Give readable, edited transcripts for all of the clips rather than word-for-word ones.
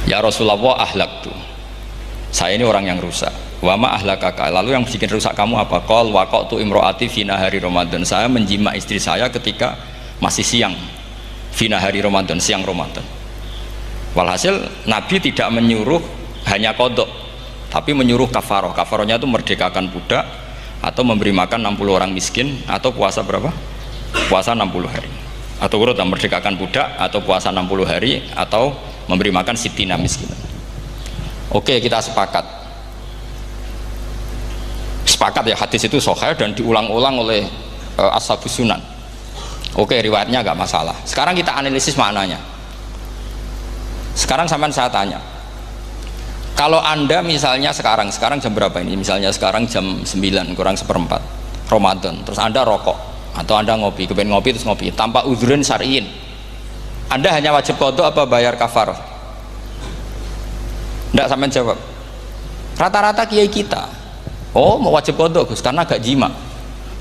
Ya Rasulullah, ahlaktu, saya ini orang yang rusak. Wa ma ahlakaka, lalu yang bikin rusak kamu apa? Qol waqatu imroati fi nahari Ramadan, saya menjima istri saya ketika masih siang, fi nahari Ramadan, siang Ramadan. Walhasil Nabi tidak menyuruh hanya kodok, tapi menyuruh kafaroh. Kafarohnya itu merdekakan budak, atau memberi makan 60 orang miskin, atau puasa berapa? Puasa 60 hari. Atau urut, merdekakan budak, atau puasa 60 hari, atau memberi makan sitina miskin. Oke, kita sepakat. Sepakat ya, hadis itu sahih dan diulang-ulang oleh ashabus sunan. Oke, riwayatnya agak masalah. Sekarang kita analisis maknanya. Sekarang sampean saya tanya, kalau anda misalnya sekarang jam berapa ini? Misalnya sekarang jam 9 kurang seperempat Ramadan, terus anda rokok atau anda ngopi, kepengen ngopi terus ngopi tanpa udhurun syar'iin, anda hanya wajib qadha apa bayar kafarah? Ndak, sampean jawab. Rata-rata kiai kita, oh mau wajib qadha Gus karena gak jima.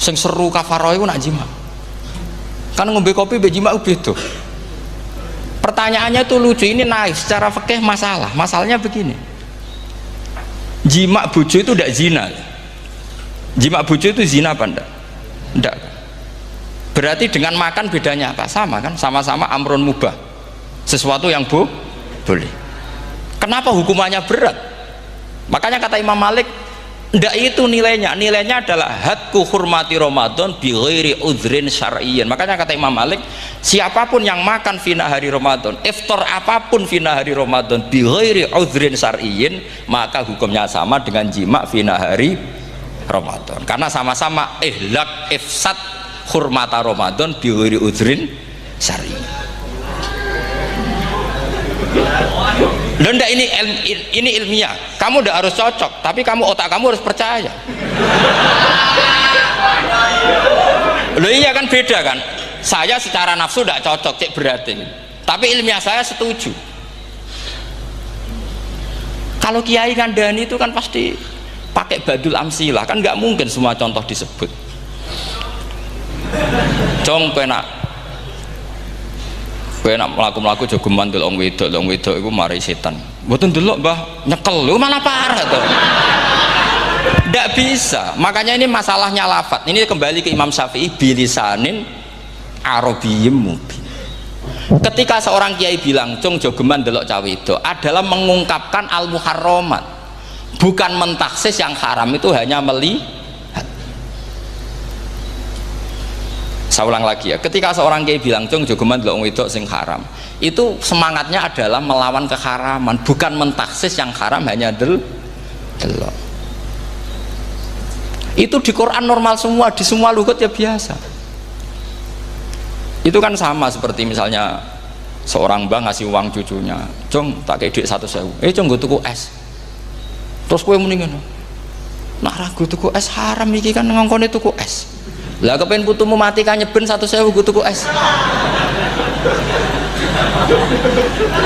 Sing seru kafarah itu nak jima. Kan ngombe kopi be jima beda. Pertanyaannya tuh lucu, ini naif secara fikih masalah. Masalahnya begini, jima bojo itu tidak zina. Jima bojo itu zina apa enggak? Enggak. Berarti dengan makan bedanya apa? Sama kan? Sama-sama amrun mubah, sesuatu yang boleh. Kenapa hukumannya berat? Makanya kata Imam Malik, enggak itu nilainya. Nilainya adalah hadku hurmati Ramadan bi ghairi udhrin syar'iyyin. Makanya kata Imam Malik, siapapun yang makan fina hari Ramadan, iftar apapun fina hari Ramadan bi ghairi udhrin syar'iyyin, maka hukumnya sama dengan jima fina hari Ramadan. Karena sama-sama ihlak ifsad hurmata Ramadan bi ghairi udhrin syar'iyyin. Dan ini ilmiah, kamu udah harus cocok, tapi otak kamu harus percaya. Loh iya kan, beda kan? Saya secara nafsu tidak cocok, cek berarti, tapi ilmiah saya setuju. Kalau kiai kandani itu kan pasti pakai badul amsilah, kan nggak mungkin semua contoh disebut. Cong penak melaku-melaku jogeman delok wedok iku mari setan. Mboten delok Mbah, nyekel lho malah parah to. Ndak bisa. Makanya ini masalahnya lafadz. Ini kembali ke Imam Syafi'i, bilisanin arabiyyim mubin. Ketika seorang kiai bilang cung jogeman delok cah wedok adalah mengungkapkan al-muharramat. Bukan mentaksis yang haram itu hanya melihat. Saya ulang lagi ya, ketika seorang kiai bilang cung jogeman delok wedok sing haram, itu semangatnya adalah melawan keharaman, bukan mentaksis yang haram hanya delok. Itu di Quran normal semua, di semua lugat ya biasa. Itu kan sama seperti misalnya seorang mbah ngasih uang cucunya, cung tak kayak duit 100.000, cung gue tuku es, terus kue mendingan nak ragu tuku es haram iki kan ngongkone tuku es. Lah kepen putumu mati kan nyeben 100.000 gue tuku es.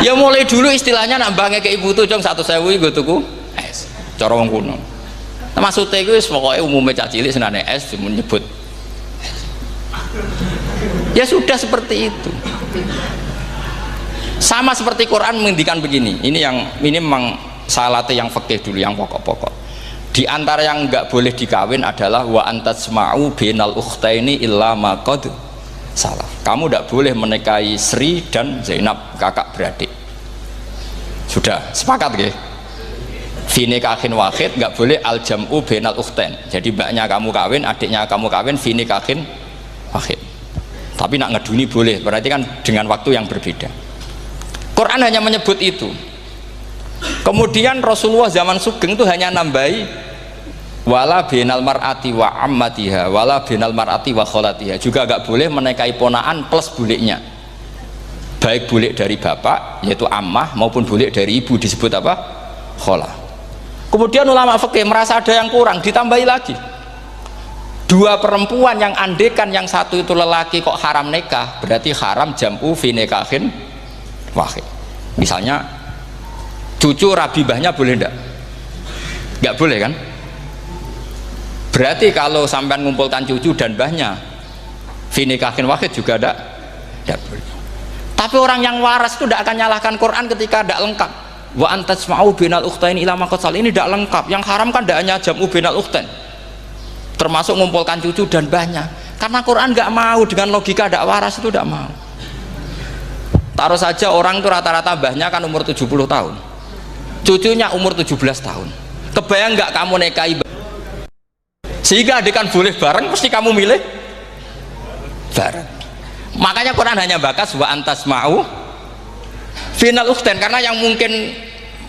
Ya mulai dulu istilahnya nambahnya ke ibu tuh cung 100.000 gue tuku es. Cara wong kuno. Nah, maksudnya gue pokoknya umumnya cah cilik senane es cuma nyebut. Ya sudah seperti itu. Sama seperti Quran menghentikan begini. Ini memang salate yang fikih dulu, yang pokok-pokok. Di antara yang nggak boleh dikawin adalah wa antasma'u bainal ukhtaini illa ma qad salaf. Kamu tidak boleh menikahi Sri dan Zainab, kakak beradik. Sudah sepakat nggih? Fi nikahin wahid nggak boleh al jam'u bainal ukhtain. Jadi mbaknya kamu kawin, adiknya kamu kawin, fi nikahin wahid. Tapi nak ngeduni boleh, berarti kan dengan waktu yang berbeda. Quran hanya menyebut itu. Kemudian Rasulullah zaman Sugeng itu hanya nambahi wala binal mar'ati wa ammatiha wala binal mar'ati wa kholatiha, juga agak boleh menikahi ponaan plus buliknya, baik bulik dari bapak yaitu ammah maupun bulik dari ibu, disebut apa? Kholah. Kemudian ulama fikih merasa ada yang kurang, ditambahi lagi dua perempuan yang andekan yang satu itu lelaki kok haram nikah, berarti haram jam'u fi nikahin wahid. Misalnya cucu rabibahnya boleh enggak? Enggak boleh kan? Berarti kalau sampai mengumpulkan cucu dan mbahnya fi nikahin wahid juga enggak boleh. Tapi orang yang waras itu tidak akan nyalahkan Quran ketika tidak lengkap. wa antasma'u bainal ukhtaini ila ma qad sal, ini tidak lengkap. Yang haram kan tidak hanya jam'u bainal ukhtain, termasuk mengumpulkan cucu dan banyak. Karena Quran nggak mau dengan logika tidak waras, itu tidak mau. Taruh saja orang itu rata-rata mbahnya kan umur 70 tahun, cucunya umur 17 tahun. Kebayang nggak kamu nikahi sehingga adik kan boleh bareng, pasti kamu milih bareng. Makanya Quran hanya bakas wa antasma'u final ukhtain, karena yang mungkin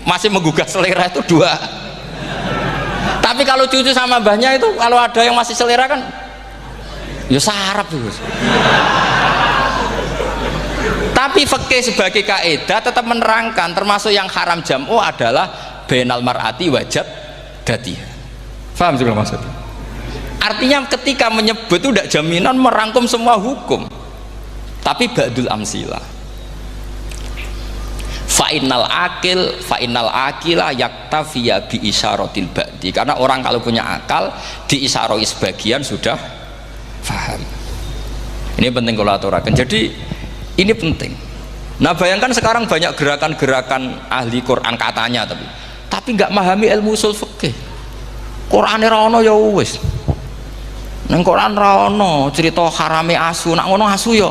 masih menggugah selera itu dua. Tapi kalau cucu sama mbahnya itu, kalau ada yang masih selera kan ya sarap itu. Tapi fikih sebagai kaidah tetap menerangkan termasuk yang haram jam'u adalah bainal mar'ati wajad datiha. Paham sih maksudnya? Artinya ketika menyebut itu tidak jaminan merangkum semua hukum, tapi ba'dul amsilah. Fa'innal akila yaktafiya bi isyaratil ba'di, karena orang kalau punya akal diisyarai sebagian sudah paham. Ini penting kalau aturakan. Jadi ini penting. Nah bayangkan sekarang banyak gerakan-gerakan ahli Quran katanya, tapi nggak memahami ilmu usul fikih. Quran ra ono ya wis. Nang Quran ra ono cerita harame asu, nak ngono asu ya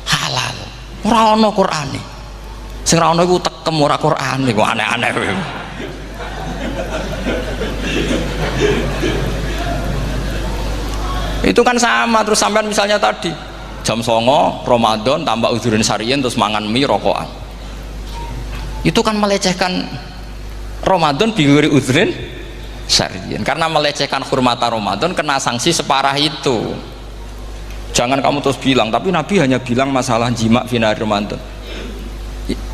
halal. Ora ono Qurane. Sing ra ono iku tekem ora Qur'an, iku aneh-aneh. Itu kan sama. Terus sampean misalnya tadi jam 09.00 Ramadan tambah udzurin syariyin terus mangan mie rokokan, itu kan melecehkan Ramadan biguri udzurin syariyin, karena melecehkan hurmata Ramadan kena sanksi separah itu. Jangan kamu terus bilang tapi Nabi hanya bilang masalah jima final Ramadan.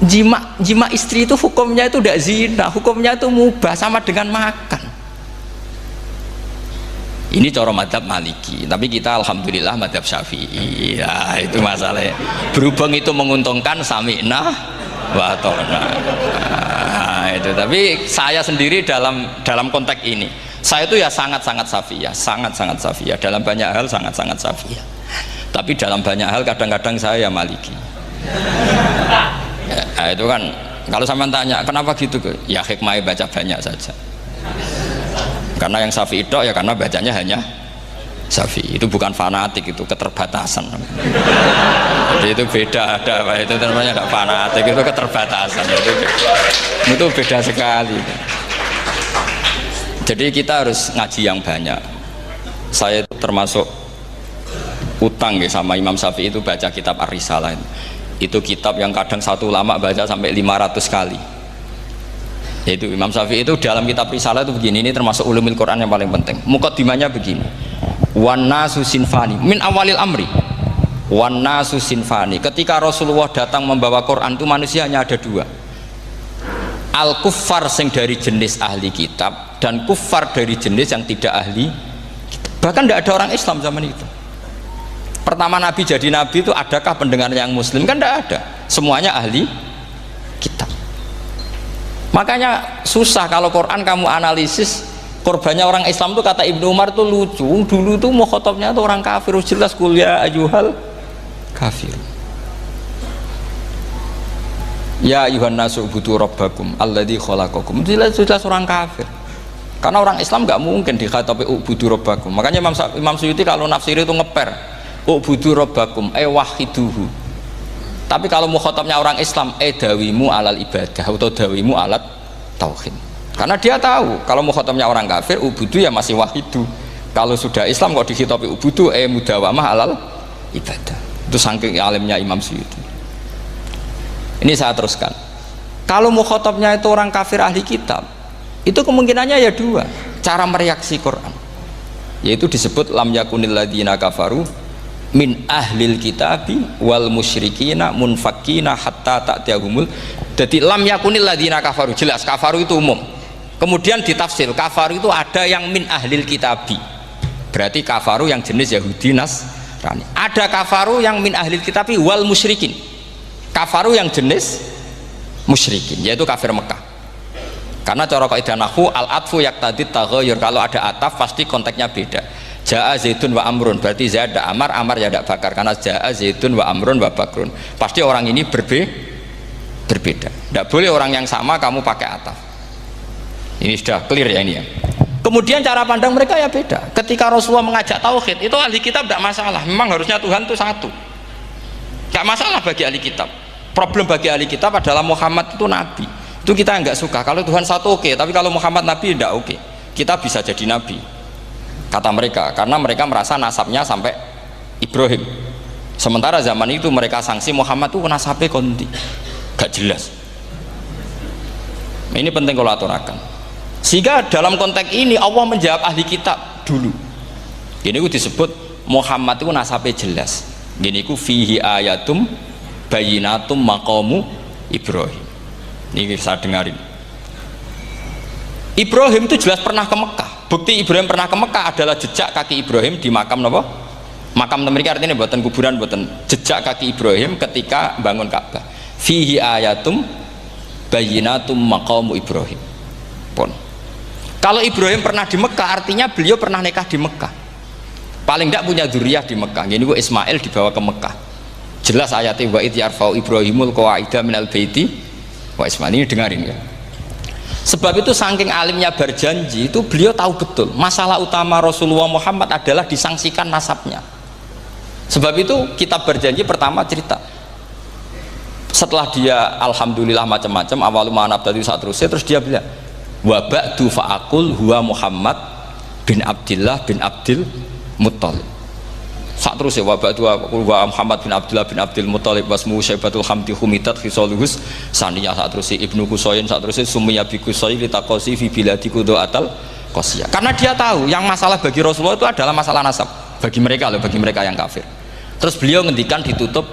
Jima istri itu hukumnya itu tidak zina, hukumnya itu mubah, sama dengan makan. Ini cara madhab Maliki, tapi kita alhamdulillah madhab Syafi'i. Ya itu masalahnya. Berhubung itu menguntungkan sami'na wa ata'na. Nah, itu. Tapi saya sendiri dalam konteks ini, saya itu ya sangat-sangat Syafi'iyah, sangat-sangat Syafi'iyah. Dalam banyak hal sangat-sangat Syafi'iyah. Tapi dalam banyak hal kadang-kadang saya ya Maliki. Ya, itu kan kalau sampean tanya kenapa gitu, ya hikmahnya baca banyak saja. Karena yang Syafi'i itu ya karena bacanya hanya Syafi'i, itu bukan fanatik, itu keterbatasan. Jadi itu beda, itu namanya tidak fanatik, itu keterbatasan, itu beda sekali. Jadi kita harus ngaji yang banyak. Saya termasuk utang ya sama Imam Syafi'i itu baca kitab Ar-Risalah. Itu kitab yang kadang satu ulama baca sampai 500 kali. Yaitu Imam Syafi'i itu dalam kitab Risalah itu begini, ini termasuk ulumul Quran yang paling penting. Muqaddimahnya begini, wan nasu sinfani min awalil amri, wan nasu sinfani. Ketika Rasulullah datang membawa Quran itu manusia hanya ada dua, al kuffar sing dari jenis ahli kitab dan kuffar dari jenis yang tidak ahli kitab. Bahkan tidak ada orang Islam zaman itu. Pertama Nabi jadi Nabi itu adakah pendengar yang Muslim? Kan tidak ada, semuanya ahli kitab. Makanya susah kalau Quran kamu analisis korbannya orang Islam tuh, kata Ibnu Umar tuh lucu. Dulu tuh mukhotobnya tuh orang kafir, jelas kuliah ayyuhal kafir. Ya ayuhan nasu ubudu rabbakum alladzi khalaqakum. Jelas orang kafir. Karena orang Islam nggak mungkin dikhatabi ubudu rabbakum. Makanya Imam Suyuti kalau nafsiri itu ngeper ubudu rabbakum wahiduhu. Tapi kalau mukhatabnya orang Islam dawimu alal ibadah atau dawimu alat tauhid. Karena dia tahu kalau mukhatabnya orang kafir ubudu ya masih wahidu. Kalau sudah Islam kok dikhitabi ubudu mudawamah alal ibadah. Itu saking alimnya Imam Suyuti. Ini saya teruskan. Kalau mukhatabnya itu orang kafir ahli kitab, itu kemungkinannya ya dua cara mereaksi Quran. Yaitu disebut lam yakunil ladzina kafaru min ahlil kitabi wal musyrikina munfakina hatta ta'tiyahumul. Jadi lam yakunil ladzina kafaru, jelas kafaru itu umum. Kemudian ditafsir kafaru itu ada yang min ahlil kitabi, berarti kafaru yang jenis Yahudi Nasrani. Ada kafaru yang min ahlil kitabi wal musyrikin, kafaru yang jenis musyrikin, yaitu kafir Mekah. Karena cara kaidah nahwu al atfu yaqtadi taghayyur, kalau ada ataf pasti konteksnya beda. Ja'a Zaidun wa Amrun, berarti Zaid ada Amar, Amar ya ada Bakar, karena Ja'a Zaidun wa Amrun wa Bakrun, pasti orang ini berbeda. Tidak boleh orang yang sama kamu pakai ataf. Ini sudah clear ya ini ya. Kemudian cara pandang mereka ya beda. Ketika Rasulullah mengajak tauhid, itu ahli kitab tidak masalah. Memang harusnya Tuhan itu satu. Tidak masalah bagi ahli kitab. Problem bagi ahli kitab adalah Muhammad itu nabi. Itu kita nggak suka. Kalau Tuhan satu oke, tapi kalau Muhammad nabi tidak oke. Kita bisa jadi nabi, kata mereka, karena mereka merasa nasabnya sampai Ibrahim. Sementara zaman itu mereka sanksi Muhammad itu nasabnya konti, gak jelas. Ini penting kalau aturakan. Sehingga dalam konteks ini Allah menjawab ahli kitab dulu. Ini itu disebut Muhammad itu nasabnya jelas. Ini itu fihi ayatum bayinatum maqamu Ibrahim. Ini bisa dengarin. Ibrahim itu jelas pernah ke Mekah. Bukti Ibrahim pernah ke Mekah adalah jejak kaki Ibrahim di makam apa? Makam mereka, artinya buatan kuburan, buatan jejak kaki Ibrahim ketika bangun Ka'bah. Fihi ayatum bayinatum maqamu Ibrahim. Pun. Kalau Ibrahim pernah di Mekah, artinya beliau pernah nikah di Mekah. Paling tidak punya dzurriyyah di Mekah. Ini gua Ismail dibawa ke Mekah. Jelas ayatnya wa idh yarfa'u Ibrahimul qawaida minal baiti wa Ismail. Ini dengarin ya. Sebab itu saking alimnya berjanji itu beliau tahu betul masalah utama Rasulullah Muhammad adalah disangsikan nasabnya. Sebab itu kitab berjanji pertama cerita setelah dia alhamdulillah macam-macam awal ma'anab tadi saat terus dia bilang wa ba'du fa'akul huwa Muhammad bin Abdillah bin Abdil Muttalib. Saat terus ya wa ba'du wa Muhammad bin Abdillah bin Abdil Muttalib wasmu syaibatul hamdi humitat khisaluhus saniyah. Saat terus ibnu Kusoyin, saat terus sumiyya bi Kusoy litaqasi fi biladi kudu'atal qasiyah. Karena dia tahu yang masalah bagi Rasulullah itu adalah masalah nasab bagi mereka loh, bagi mereka yang kafir. Terus beliau ngendikan ditutup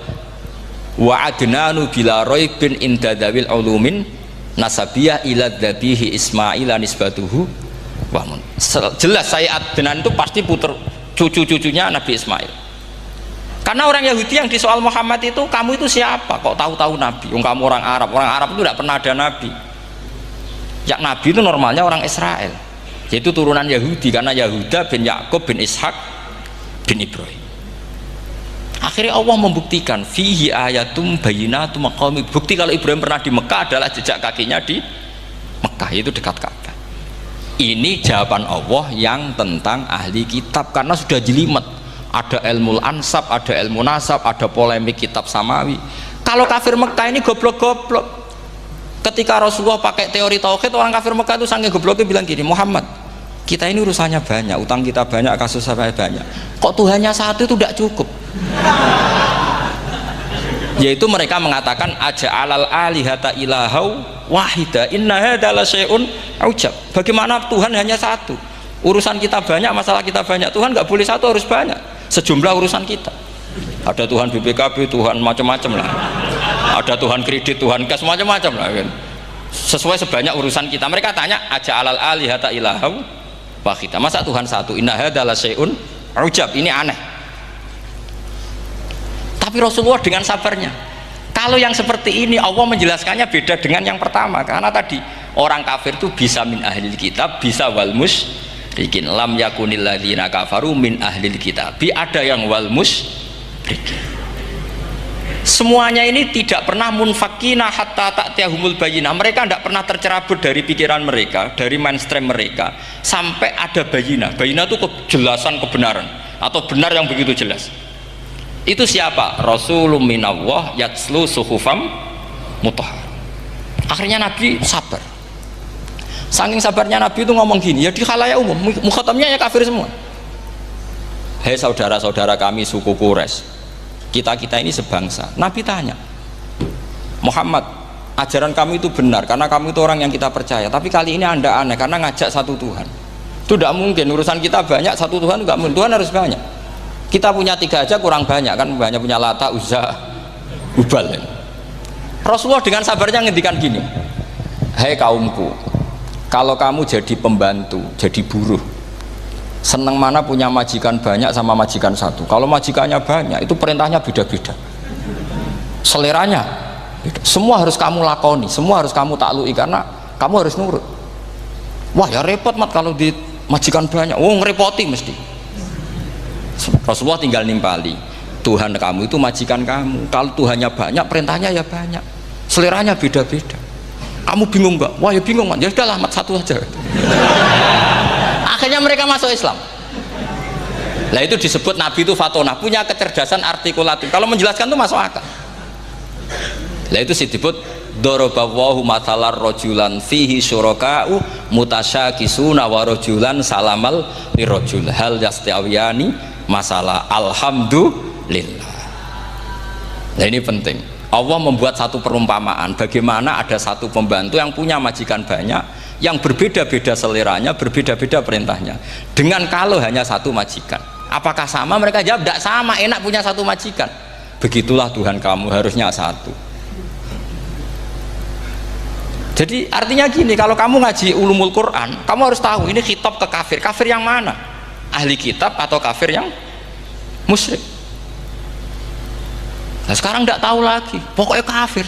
wa adnanu bila raibin inda dawil ulumin nasabiyah ila dhabihi Ismaila nisbatuhu wamun. Jelas saya Adnan itu pasti puter cucu-cucunya Nabi Ismail. Karena orang Yahudi yang di soal Muhammad itu, kamu itu siapa kok tahu-tahu Nabi? Kamu orang Arab itu tidak pernah ada Nabi. Yang Nabi itu normalnya orang Israel, yaitu turunan Yahudi, karena Yahuda bin Yakub bin Ishak bin Ibrahim. Akhirnya Allah membuktikan fihi ayatum bayinatum maqami. Bukti kalau Ibrahim pernah di Mekah adalah jejak kakinya di Mekah, itu dekat Ka'bah. Ini jawaban Allah yang tentang ahli kitab, karena sudah jelimet. Ada ilmu ansab, ada ilmu nasab, ada polemik kitab samawi. Kalau kafir Mekah ini goblok-goblok. Ketika Rasulullah pakai teori tauhid, orang kafir Mekah itu sangat gobloknya bilang gini, Muhammad, kita ini urusannya banyak, utang kita banyak, kasus saya banyak, kok Tuhannya satu itu tidak cukup? Yaitu mereka mengatakan aja'alal alihata ilahau wahida inna hadza la syai'un ujab. Bagaimana Tuhan hanya satu, urusan kita banyak, masalah kita banyak, Tuhan nggak boleh satu, harus banyak sejumlah urusan kita. Ada Tuhan BPKB, Tuhan macam-macam lah, ada Tuhan kredit, Tuhan kas, macam-macam lah kan, sesuai sebanyak urusan kita. Mereka tanya aja'alal alihata ilahau wahida, masa Tuhan satu, inna hadza la syai'un ujab. Ini aneh. Tapi Rasulullah dengan sabarnya, kalau yang seperti ini Allah menjelaskannya beda dengan yang pertama. Karena tadi orang kafir itu bisa min ahlil kitab, bisa wal musyrikin. Lam yakunil ladzina kafaru min ahlil kitab, ada yang wal musyrikin. Semuanya ini tidak pernah munfakina hatta ta'tiyahumul bayyinah. Mereka tidak pernah tercerabut dari pikiran mereka, dari mainstream mereka, sampai ada bayyinah. Bayyinah itu kejelasan kebenaran atau benar yang begitu jelas. Itu siapa? Rasulun minallah yatslu suhufam mutahhar. Akhirnya Nabi sabar. Saking sabarnya Nabi itu ngomong gini, ya di khalayak umum, mukhatamnya ya kafir semua. Hei saudara-saudara kami suku Quraisy, kita ini sebangsa. Nabi tanya, Muhammad, ajaran kami itu benar karena kamu itu orang yang kita percaya, tapi kali ini Anda aneh karena ngajak satu Tuhan. Itu tidak mungkin, urusan kita banyak, satu Tuhan enggak mungkin, Tuhan harus banyak. Kita punya 3 aja kurang banyak kan, banyak punya Lata, Uzza, Hubal. Rasulullah dengan sabarnya ngendikan gini, hei kaumku, kalau kamu jadi pembantu, jadi buruh, senang mana punya majikan banyak sama majikan satu? Kalau majikannya banyak, itu perintahnya beda-beda, seleranya beda. Semua harus kamu lakoni, semua harus kamu taklui karena kamu harus nurut. Wah ya repot mat kalau di majikan banyak, ngerepoti mesti. Rasulullah tinggal nimpali, Tuhan kamu itu majikan kamu, kalau Tuhannya banyak perintahnya ya banyak, seleranya beda-beda. Kamu bingung nggak? Wah ya bingung kan, ya udahlah mat satu aja. Akhirnya mereka masuk Islam. Nah itu disebut Nabi itu fatonah, punya kecerdasan artikulatif. Kalau menjelaskan itu masuk akal. Nah itu disebut dorobawahu matalar rojulan fihi syuraka'u mutasyakisuna wa rojulan salamal lirojul hal yastiawiyani masalah alhamdulillah. Nah ini penting. Allah membuat satu perumpamaan bagaimana ada satu pembantu yang punya majikan banyak yang berbeda-beda seleranya, berbeda-beda perintahnya dengan kalau hanya satu majikan. Apakah sama? Mereka jawab tidak sama, enak punya satu majikan. Begitulah Tuhan kamu, harusnya satu. Jadi artinya gini, kalau kamu ngaji ulumul Quran, kamu harus tahu ini khitab ke kafir. Kafir yang mana? Ahli kitab atau kafir yang musyrik? Nah sekarang tidak tahu lagi, pokoknya kafir.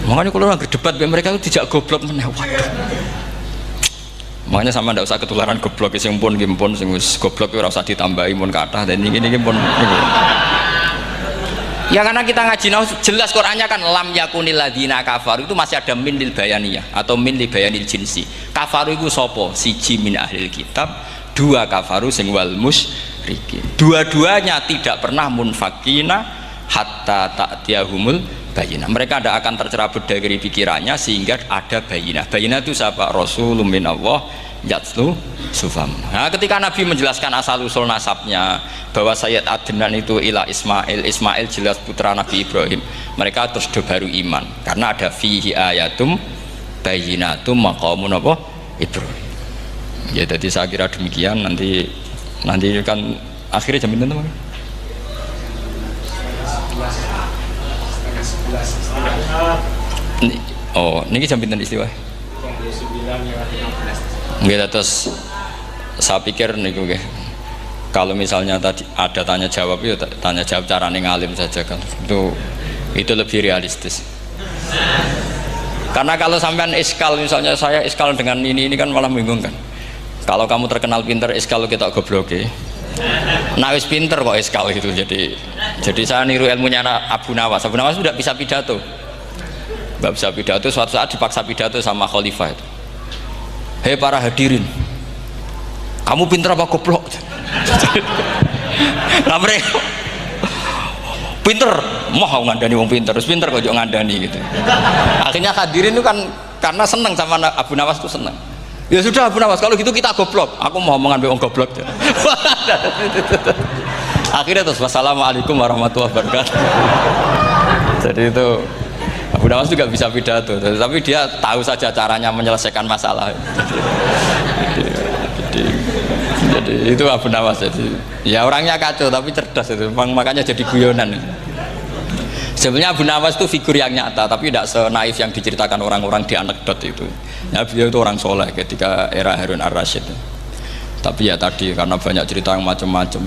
Makanya kalau orang berdebat mereka itu tidak goblok meneh. Makanya sama tidak usah ketularan goblok, sing pun gimpun sing goblok ora usah ditambahi mun kathah dan ini pun. Ya karena kita ngaji jelas Qur'annya kan lam yakunil ladzina kafaru itu masih ada min lil bayaniyah atau min li bayanil jinsi. Kafaru itu sapa? Siji min ahlil kitab, dua kafaru sing wal musyrikin. Dua-duanya tidak pernah munfakina hatta ta'tiyahumul bayinah. Mereka tidak akan tercerabut dari pikirannya sehingga ada bayinah. Bayinah itu siapa? Rasulun minallah yatslu sufam. Nah ketika Nabi menjelaskan asal usul nasabnya bahwa Sayyid Adnan itu ila Ismail, Ismail jelas putra Nabi Ibrahim, mereka terus baru iman karena ada fihi ayatum bayinatum maqamun apa Ibrahim. Ya jadi saya kira demikian. Nanti kan akhirnya jam berapa? Oh, ini jam pinten istiwa? Nggih, terus saya pikir niku nggih. Kalau misalnya tadi ada tanya jawab ya tanya jawab carane ngalim saja kan. Itu lebih realistis. Karena kalau sampean iskal misalnya saya iskal dengan ini kan malah bingung kan. Kalau kamu terkenal pinter iskal kita gobloke. Nah wis pinter kok iskal gitu. Jadi saya niru ilmunya Abu Nawas. Abu Nawas sudah bisa pidato. Nggak bisa pidato, suatu saat dipaksa pidato sama khalifah itu. Hei para hadirin, kamu pinter apa goblok? Nah mereka pinter, mau ngandani wong pinter, terus pinter kok ngandani gitu. Akhirnya hadirin itu kan karena seneng sama Abu Nawas itu seneng. Ya sudah Abu Nawas, kalau gitu kita goblok. Aku mau mengambil wong goblok. Akhirnya terus wassalamualaikum warahmatullahi wabarakatuh. Jadi itu Abu Nawas juga bisa pidato, tapi dia tahu saja caranya menyelesaikan masalah. Jadi itu Abu Nawas. Jadi ya orangnya kacau tapi cerdas itu, makanya jadi guyonan. Sebenarnya Abu Nawas itu figur yang nyata, tapi tidak senaif yang diceritakan orang-orang di anekdot itu. Ya beliau itu orang soleh ketika era Harun ar-Rasyid. Tapi ya tadi karena banyak cerita yang macam-macam.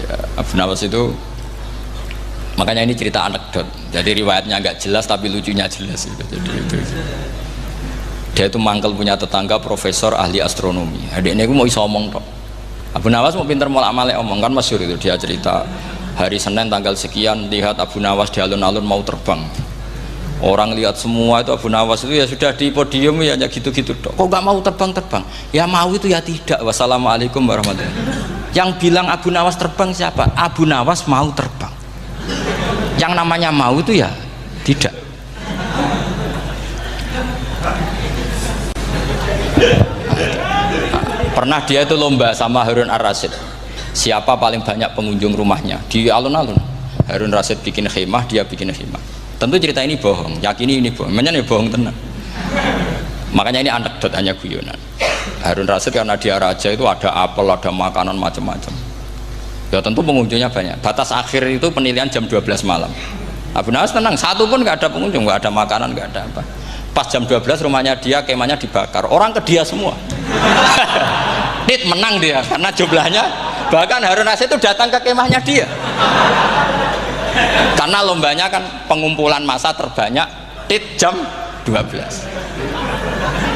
Ya, Abu Nawas itu makanya ini cerita anekdot, jadi riwayatnya nggak jelas tapi lucunya jelas gitu. Jadi itu dia itu mangkel punya tetangga profesor ahli astronomi. Adik ini aku mau iso omong tok. Abu Nawas mau pinter molak-malik omong kan masyhur itu, dia cerita hari Senin tanggal sekian lihat Abu Nawas di alun-alun mau terbang. Orang lihat semua itu Abu Nawas itu ya sudah di podium ya gitu-gitu tok. Kok nggak mau terbang-terbang? Ya mau itu ya tidak. Wassalamualaikum warahmatullahi wabarakatuh. Yang bilang Abu Nawas terbang siapa? Abu Nawas mau terbang. Yang namanya mau itu ya tidak. Pernah dia itu lomba sama Harun ar-Rasyid, siapa paling banyak pengunjung rumahnya di alun-alun. Harun Rasyid bikin khemah, dia bikin khemah. Tentu cerita ini bohong, yakini ini bohong, makanya ini bohong tenang. Makanya ini anekdot, hanya guyonan. Harun Rasyid karena dia raja itu ada apel, ada makanan macam-macam. Ya tentu pengunjungnya banyak. Batas akhir itu penilaian jam 12 malam. Abu Nawas tenang, satu pun nggak ada pengunjung, nggak ada makanan, nggak ada apa. Pas jam 12 rumahnya dia, kemahnya dibakar. Orang ke dia semua. Dit menang dia karena jumlahnya. Bahkan Harun Rasyid itu datang ke kemahnya dia. Karena lombanya kan pengumpulan massa terbanyak. Dit jam 12.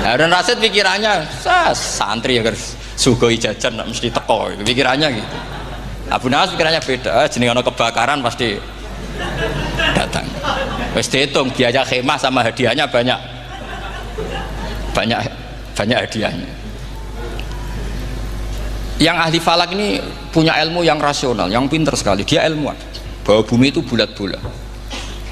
Harun Rasyid pikirannya, santri ya guys, sugoi jajan mesti teko. Pikirannya gitu. Abu Nawas pikirannya beda, jenenge ana kebakaran pasti datang. Wis dihitung biaya khemah sama hadiahnya banyak hadiahnya. Yang ahli falak ini punya ilmu yang rasional, yang pinter sekali. Dia ilmuwan bahwa bumi itu bulat-bulat.